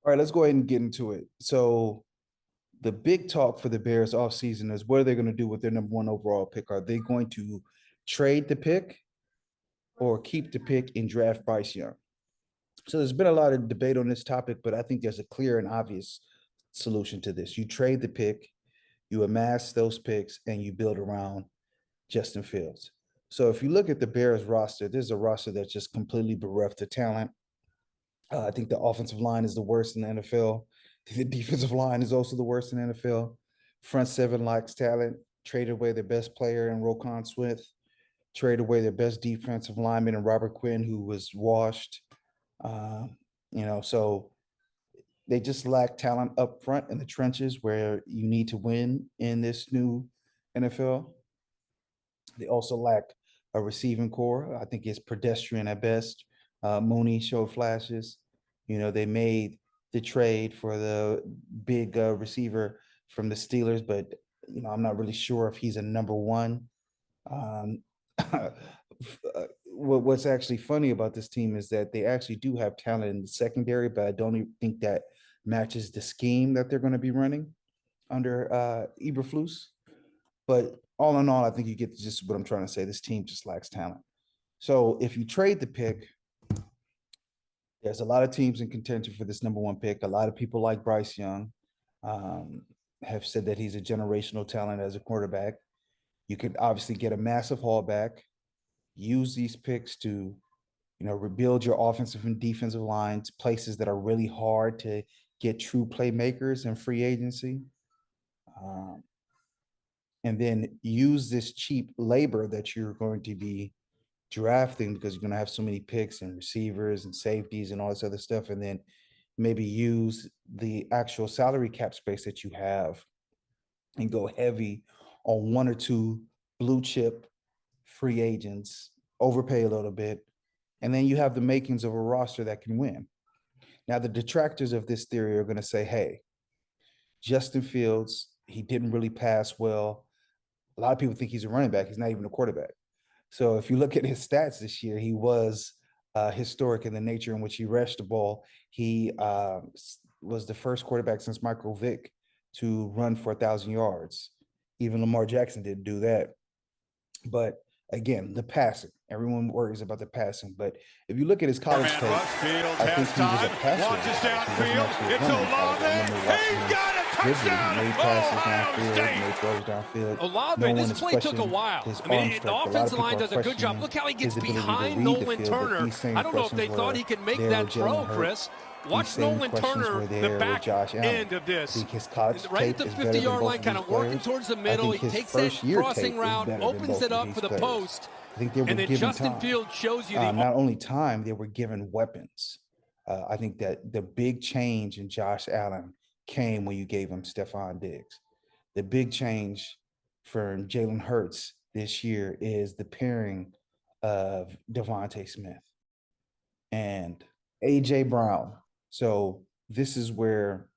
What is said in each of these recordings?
All right, let's go ahead and get into it. So the big talk for the Bears offseason is what are they going to do with their number one overall pick? Are they going to trade the pick or keep the pick and draft Bryce Young? So there's been a lot of debate on this topic, but I think there's a clear and obvious solution to this. You trade the pick, you amass those picks, and you build around Justin Fields. So if you look at the Bears roster, there's a roster that's just completely bereft of talent. I think the offensive line is the worst in the NFL. The defensive line is also the worst in the NFL. Front seven lacks talent. Traded away their best player in Roquan Smith. Traded away their best defensive lineman in Robert Quinn, who was washed. Uh, so they just lack talent up front in the trenches where you need to win in this new NFL. They also lack a receiving core. I think it's pedestrian at best. Mooney showed flashes. They made the trade for the big receiver from the Steelers, but I'm not really sure if he's a number one. Um, what's actually funny about this team is that they actually do have talent in the secondary, but I don't even think that matches the scheme that they're going to be running under Eberflus. But all in all, I think you get just what I'm trying to say. This team just lacks talent. So if you trade the pick, there's a lot of teams in contention for this number one pick. A lot of people like Bryce Young um, have said that he's a generational talent as a quarterback. You could obviously get a massive haul back, use these picks to, rebuild your offensive and defensive lines, places that are really hard to get true playmakers in free agency. Um, and then use this cheap labor that you're going to be drafting because you're going to have so many picks and receivers and safeties and all this other stuff. And then maybe use the actual salary cap space that you have and go heavy on one or two blue chip free agents, overpay a little bit, and then you have the makings of a roster that can win. Now, the detractors of this theory are going to say, hey, Justin Fields, he didn't really pass well. A lot of people think he's a running back. He's not even a quarterback. So if you look at his stats this year, he was historic in the nature in which he rushed the ball. He was the first quarterback since Michael Vick to run for 1,000 yards. Even Lamar Jackson didn't do that. But again, the passing. Everyone worries about the passing. But if you look at his college tape, I think he was a passer. Launches downfield. It's Olave. He's got a touchdown. He made passes downfield, made throws downfield. Olave, this play took a while. I mean, the offensive line does a good job. Look how he gets behind Nolan Turner. I don't know if they thought he could make that throw, Chris. Watch Nolan Turner, the back end of this. Right at the 50-yard line, kind of working towards the middle. He takes that crossing route, opens it up for the post. I think they were given Justin time. Fields shows you the not only time, they were given weapons. I think that the big change in Josh Allen came when you gave him Stephon Diggs. The big change for Jalen Hurts this year is the pairing of Devontae Smith and A.J. Brown. So this is where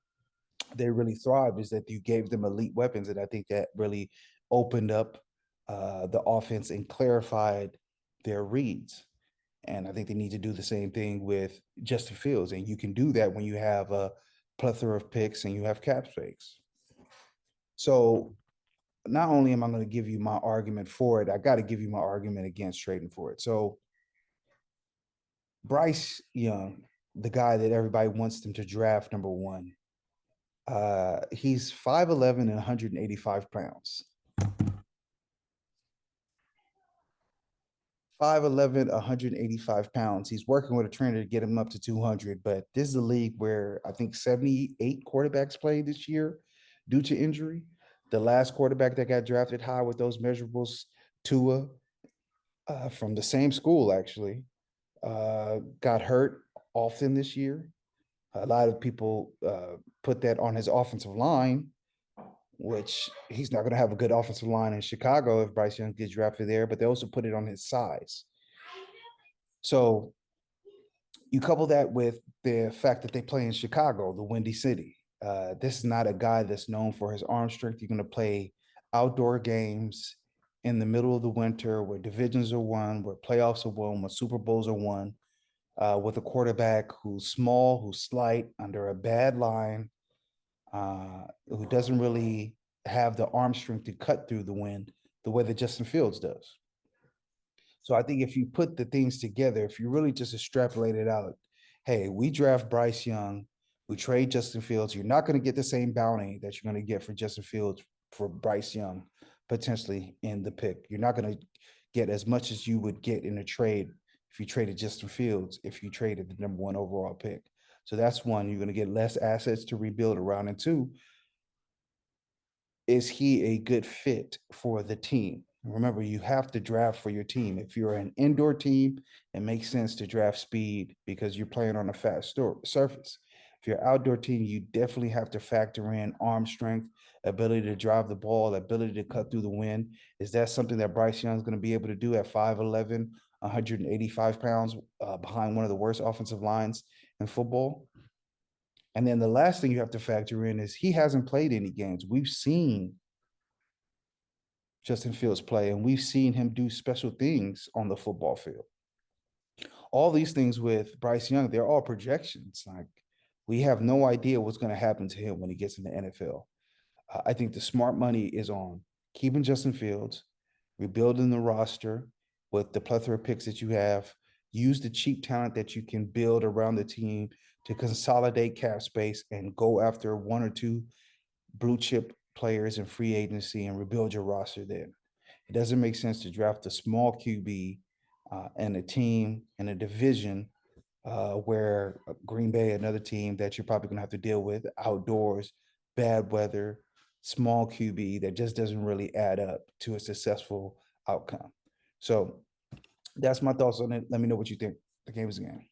they really thrive, is that you gave them elite weapons. And I think that really opened up the offense and clarified their reads. And I think they need to do the same thing with Justin Fields. And you can do that when you have a plethora of picks and you have cap space. So not only am I going to give you my argument for it, I got to give you my argument against trading for it. So Bryce Young, the guy that everybody wants them to draft number one, he's 5'11" and 185 pounds. 5'11", 185 pounds. He's working with a trainer to get him up to 200, but this is a league where I think 78 quarterbacks played this year due to injury. The last quarterback that got drafted high with those measurables, Tua, from the same school actually, got hurt often this year. A lot of people put that on his offensive line, which he's not going to have a good offensive line in Chicago if Bryce Young gets drafted there, but they also put it on his size. So you couple that with the fact that they play in Chicago, the Windy City. This is not a guy that's known for his arm strength. You're going to play outdoor games in the middle of the winter where divisions are won, where playoffs are won, where Super Bowls are won. with a quarterback who's small, who's slight, under a bad line, who doesn't really have the arm strength to cut through the wind the way that Justin Fields does. So I think if you put the things together, if you really just extrapolate it out, hey, we draft Bryce Young, we trade Justin Fields, you're not going to get the same bounty that you're going to get for Justin Fields for Bryce Young potentially in the pick. You're not going to get as much as you would get in a trade if you traded Justin Fields, if you traded the number 1 overall pick. So that's one, you're going to get less assets to rebuild around. And two, is he a good fit for the team? Remember, you have to draft for your team. If you're an indoor team, it makes sense to draft speed because you're playing on a fast surface. If you're an outdoor team, you definitely have to factor in arm strength, ability to drive the ball, ability to cut through the wind. Is that something that Bryce Young is going to be able to do at 5'11", 185 pounds, behind one of the worst offensive lines in football? And then the last thing you have to factor in is he hasn't played any games. We've seen Justin Fields play, and we've seen him do special things on the football field. All these things with Bryce Young, they're all projections. Like, we have no idea what's going to happen to him when he gets in the NFL. I think the smart money is on keeping Justin Fields, rebuilding the roster with the plethora of picks that you have, use the cheap talent that you can build around the team to consolidate cap space and go after 1 or 2 blue chip players in free agency and rebuild your roster there. It doesn't make sense to draft a small QB and a team and a division where Green Bay, another team that you're probably going to have to deal with outdoors, bad weather, small QB that just doesn't really add up to a successful outcome. So that's my thoughts on it. Let me know what you think. The game is a game.